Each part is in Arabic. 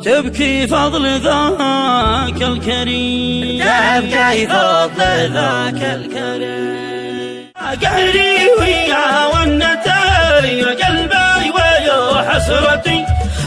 تبكي فضل ذاك الكريم، تبكي فضل ذاك الكريم. قهري ويا ونتي قلبي ويا حسرتي،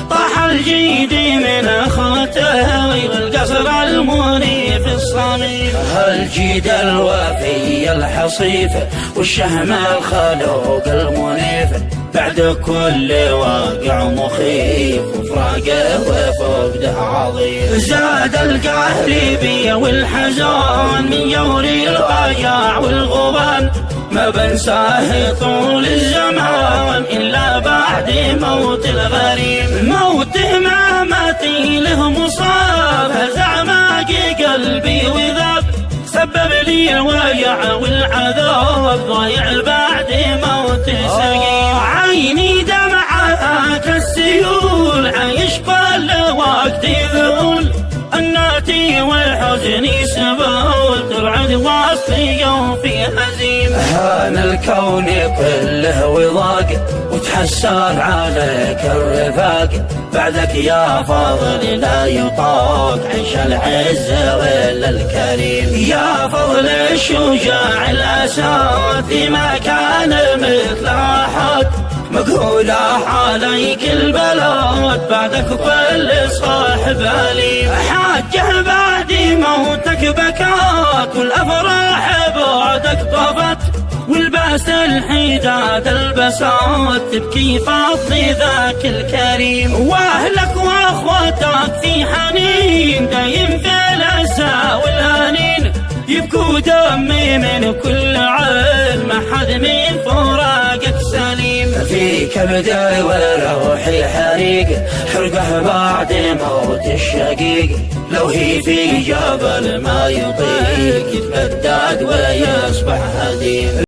طاح الجيد من اخوته والقصر المنيف الصميم. الجيد الوفي الحصيف والشهم الخلوق المنيف، بعد كل واقع مخيف وفراقه وفقده عظيم. زاد القهر بي والحزان من يوري الضياع والغبان، ما بنساه طول الزمان إلا بعد موت الغريم. موته ما ماتي له مصاب، هزع ماقي قلبي وذاب، سبب لي الوجع والعذاب، ضايع بعد موت سقيم. عيني دمعات السيول، عايش كل وقت ذهول، الناتي والحزن سبول، تبعد وصلي وفي هزيم. هان الكون كله وضاق، وتحسر عليك الرفاق، بعدك يا فضل لا يطاق، عيش العز ولا الكريم. يا فضل الشجاع الأساد، ما كان مثل أحد، مقولة عليك البلاد، بعدك كل صاحب أليم. حاجه بعد موتك بكات، والأفراح بعدك طفت، والباس الحداد البسات، تبكي فضل ذاك الكريم. واهلك واخواتك في حنين، دايم في الأسى والهنين، يبكوا دمي من كل عين، ما حد من فراقك سليم. في كبدي وروحي حريق، حرقه بعد موت الشقيق، لو هي في جبل ما يطيق، يتبدد ويصبح هديم.